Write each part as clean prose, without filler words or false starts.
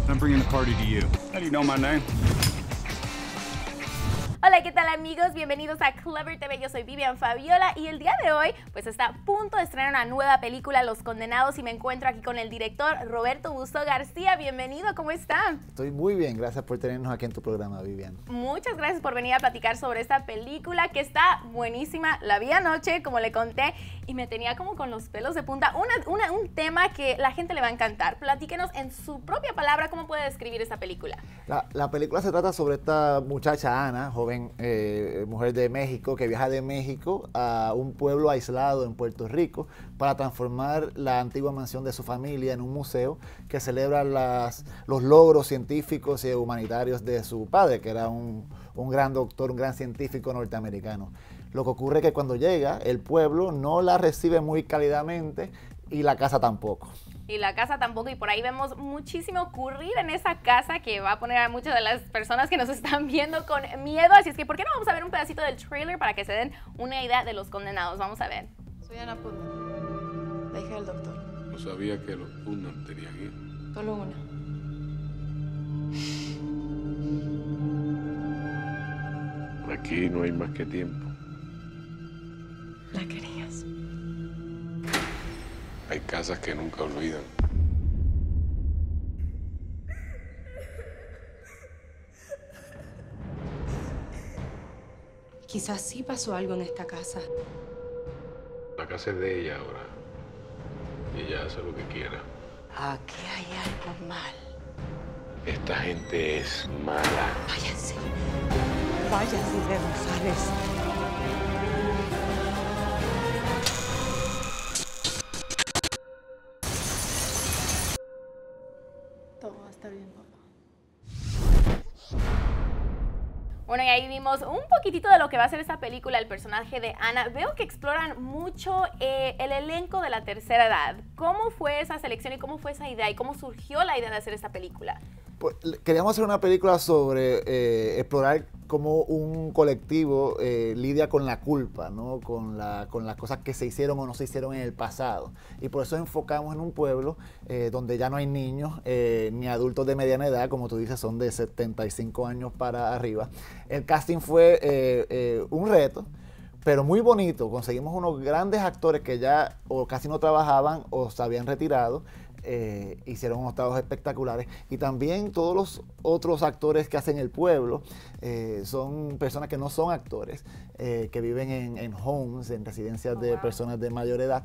I'm bringing the party to you. How do you know my name? Hola, ¿qué tal amigos? Bienvenidos a Clever TV, yo soy Vivian Fabiola y el día de hoy pues está a punto de estrenar una nueva película, Los Condenados, y me encuentro aquí con el director Roberto Busto García. Bienvenido, ¿cómo está? Estoy muy bien, gracias por tenernos aquí en tu programa, Vivian. Muchas gracias por venir a platicar sobre esta película que está buenísima. La vi anoche, como le conté, y me tenía como con los pelos de punta. Un tema que la gente le va a encantar. Platíquenos en su propia palabra cómo puede describir esta película. La película se trata sobre esta muchacha Ana, joven mujer de México, que viaja de México a un pueblo aislado en Puerto Rico para transformar la antigua mansión de su familia en un museo que celebra los logros científicos y humanitarios de su padre, que era un gran doctor, un gran científico norteamericano. Lo que ocurre es que cuando llega, el pueblo no la recibe muy cálidamente y la casa tampoco. Y la casa tampoco, y por ahí vemos muchísimo ocurrir en esa casa que va a poner a muchas de las personas que nos están viendo con miedo. Así es que, ¿por qué no vamos a ver un pedacito del trailer para que se den una idea de Los Condenados? Vamos a ver. Soy Ana Putnam, la hija del doctor. No sabía que los Putnam tenían hijos. Solo una. Aquí no hay más que tiempo. La querías. Hay casas que nunca olvidan. Quizás sí pasó algo en esta casa. La casa es de ella ahora. Y ella hace lo que quiera. Aquí hay algo mal. Esta gente es mala. Váyanse. Váyanse de Rosales. Todo va a estar bien, papá. Bueno, y ahí vimos un poquitito de lo que va a ser esta película, el personaje de Ana. Veo que exploran mucho el elenco de la tercera edad. ¿Cómo fue esa selección y cómo fue esa idea y cómo surgió la idea de hacer esta película? Pues, queríamos hacer una película sobre explorar cómo un colectivo lidia con la culpa, ¿no? con las cosas que se hicieron o no se hicieron en el pasado. Y por eso enfocamos en un pueblo donde ya no hay niños ni adultos de mediana edad, como tú dices, son de 75 años para arriba. El casting fue un reto, pero muy bonito. Conseguimos unos grandes actores que ya o casi no trabajaban o se habían retirado. Hicieron unos trabajos espectaculares, y también todos los otros actores que hacen el pueblo son personas que no son actores, que viven en homes, en residencias de personas de mayor edad,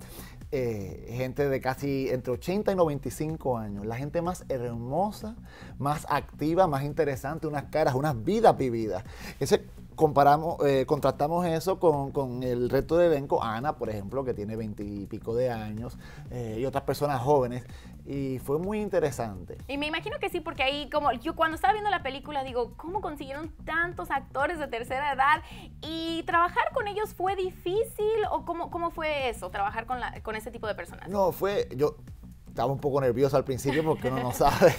gente de casi entre 80 y 95 años, la gente más hermosa, más activa, más interesante, unas caras, unas vidas vividas. Contrastamos eso con el resto del elenco. Ana, por ejemplo, que tiene 20 y pico de años, y otras personas jóvenes, y fue muy interesante. Y me imagino que sí, porque ahí, como yo cuando estaba viendo la película, digo, ¿cómo consiguieron tantos actores de tercera edad? ¿Y trabajar con ellos fue difícil? ¿O cómo fue eso, trabajar con ese tipo de personas? No, yo estaba un poco nervioso al principio porque uno no sabe.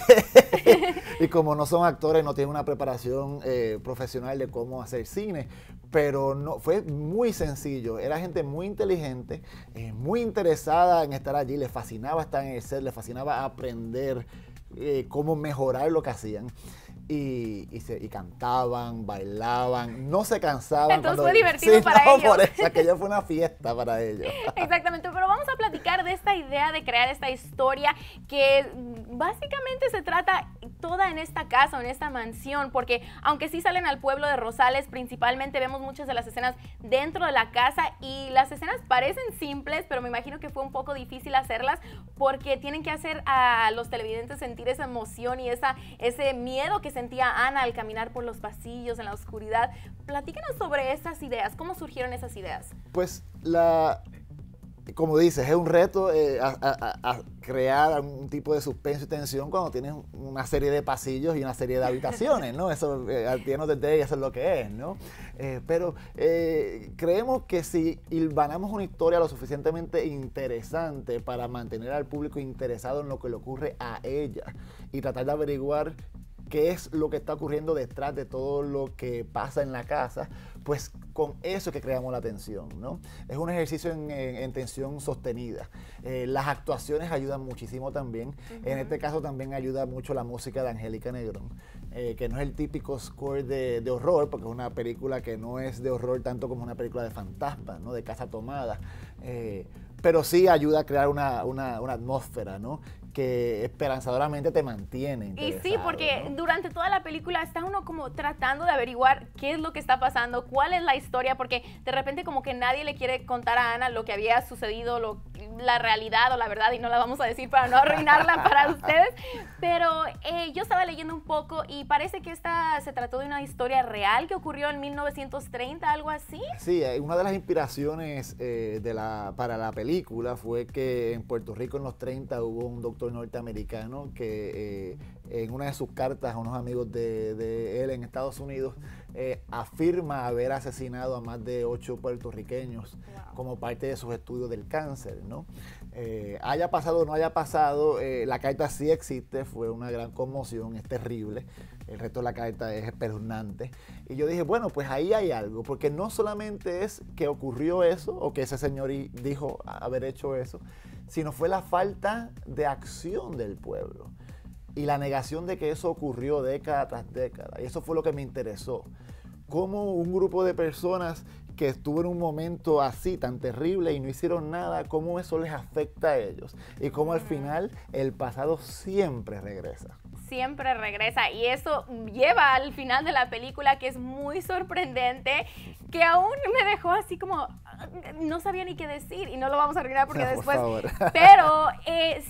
Y como no son actores, no tienen una preparación profesional de cómo hacer cine. Pero no, fue muy sencillo. Era gente muy inteligente, muy interesada en estar allí. Les fascinaba estar en el set, les fascinaba aprender cómo mejorar lo que hacían. Y cantaban, bailaban, no se cansaban. Entonces fue divertido para ellos. Por eso, aquello fue una fiesta para ellos. Exactamente, pero vamos a platicar de esta idea de crear esta historia que básicamente se trata toda en esta casa, en esta mansión, porque aunque sí salen al pueblo de Rosales, principalmente vemos muchas de las escenas dentro de la casa, y las escenas parecen simples, pero me imagino que fue un poco difícil hacerlas porque tienen que hacer a los televidentes sentir esa emoción y ese miedo que sentía Ana al caminar por los pasillos en la oscuridad. Platícanos sobre esas ideas, ¿cómo surgieron esas ideas? Pues como dices, es un reto a crear un tipo de suspenso y tensión cuando tienes una serie de pasillos y una serie de habitaciones, ¿no? Eso, al tiempo de eso es lo que es, ¿no? Pero creemos que si hilvanamos una historia lo suficientemente interesante para mantener al público interesado en lo que le ocurre a ella y tratar de averiguar qué es lo que está ocurriendo detrás de todo lo que pasa en la casa, pues con eso que creamos la tensión, ¿no? Es un ejercicio en tensión sostenida. Las actuaciones ayudan muchísimo también. En este caso también ayuda mucho la música de Angélica Negrón, que no es el típico score de horror, porque es una película que no es de horror tanto como una película de fantasmas, ¿no? De casa tomada. Pero sí ayuda a crear una atmósfera, ¿no? Que esperanzadoramente te mantiene interesado, y sí, porque ¿no? durante toda la película está uno como tratando de averiguar qué es lo que está pasando, cuál es la historia, porque de repente como que nadie le quiere contar a Ana lo que había sucedido, la realidad o la verdad, y no la vamos a decir para no arruinarla para ustedes, pero yo estaba leyendo un poco y parece que esta se trató de una historia real que ocurrió en 1930, algo así. Sí, una de las inspiraciones para la película fue que en Puerto Rico en los 30 hubo un doctor norteamericano que en una de sus cartas a unos amigos de él en Estados Unidos afirma haber asesinado a más de 8 puertorriqueños como parte de sus estudios del cáncer, ¿no? Haya pasado o no haya pasado, la carta sí existe, fue una gran conmoción, es terrible, el resto de la carta es espeluznante. Y yo dije, bueno, pues ahí hay algo, porque no solamente es que ocurrió eso, o que ese señor dijo haber hecho eso, sino fue la falta de acción del pueblo y la negación de que eso ocurrió década tras década. Y eso fue lo que me interesó. Cómo un grupo de personas que estuvo en un momento así tan terrible y no hicieron nada, cómo eso les afecta a ellos y cómo al final el pasado siempre regresa. Siempre regresa, y eso lleva al final de la película, que es muy sorprendente, que aún me dejó así como no sabía ni qué decir, y no lo vamos a arruinar porque después, pero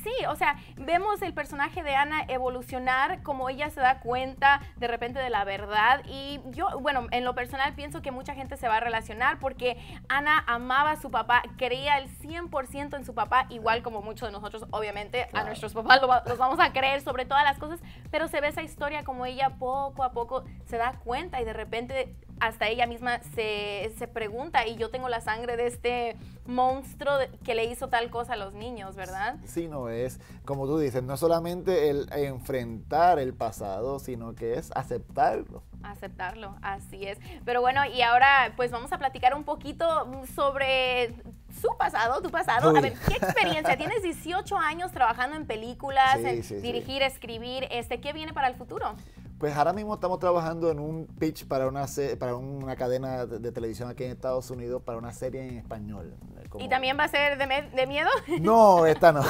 sí, o sea, vemos el personaje de Ana evolucionar, como ella se da cuenta de repente de la verdad, y yo, bueno, en lo personal pienso que mucha gente se va a relacionar porque Ana amaba a su papá, creía el 100% en su papá, igual como muchos de nosotros, obviamente, a nuestros papás los vamos a creer sobre todas las cosas, pero se ve esa historia como ella poco a poco se da cuenta y de repente hasta ella misma se pregunta, y yo tengo la sangre de este monstruo que le hizo tal cosa a los niños, ¿verdad? Sí, no es, como tú dices, no solamente el enfrentar el pasado, sino que es aceptarlo. Aceptarlo, así es. Pero bueno, y ahora pues vamos a platicar un poquito sobre su pasado, tu pasado. Uy. A ver, ¿qué experiencia? Tienes 18 años trabajando en películas, Sí, en sí, dirigir, escribir. ¿Qué viene para el futuro? Pues ahora mismo estamos trabajando en un pitch para una cadena de televisión aquí en Estados Unidos para una serie en español. ¿Y también va a ser de miedo? No, esta no.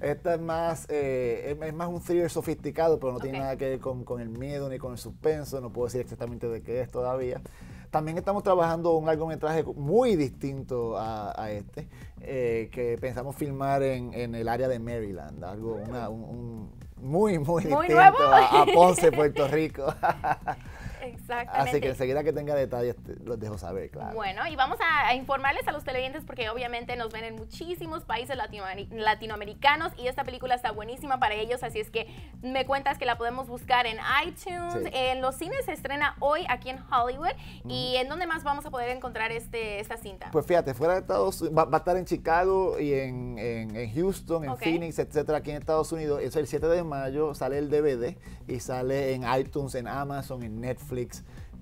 Esta es más un thriller sofisticado, pero no tiene nada que ver con el miedo ni con el suspenso. No puedo decir exactamente de qué es todavía. También estamos trabajando un largometraje muy distinto a este, que pensamos filmar en el área de Maryland, algo muy distinto nuevo. a Ponce, Puerto Rico. Exactamente. Así que enseguida que tenga detalles los dejo saber, claro. Bueno, y vamos a informarles a los televidentes porque obviamente nos ven en muchísimos países latinoamericanos y esta película está buenísima para ellos, así es que me cuentas que la podemos buscar en iTunes, Sí. en los cines se estrena hoy aquí en Hollywood, y ¿en dónde más vamos a poder encontrar esta cinta? Pues fíjate, fuera de Estados Unidos, va a estar en Chicago y en Houston, en Phoenix, etcétera, aquí en Estados Unidos. Es el 7 de mayo, sale el DVD y sale en iTunes, en Amazon, en Netflix.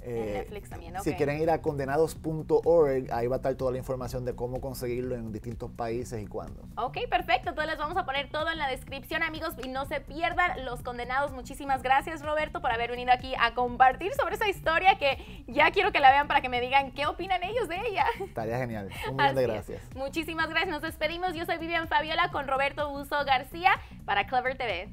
En Netflix también, Si quieren ir a condenados.org, ahí va a estar toda la información de cómo conseguirlo en distintos países y cuándo. Ok, perfecto. Entonces les vamos a poner todo en la descripción, amigos, y no se pierdan Los Condenados. Muchísimas gracias, Roberto, por haber venido aquí a compartir sobre esa historia que ya quiero que la vean para que me digan qué opinan ellos de ella. Estaría genial. Un millón de Así gracias. es. Muchísimas gracias. Nos despedimos. Yo soy Vivian Fabiola con Roberto Buzo García para Clever TV.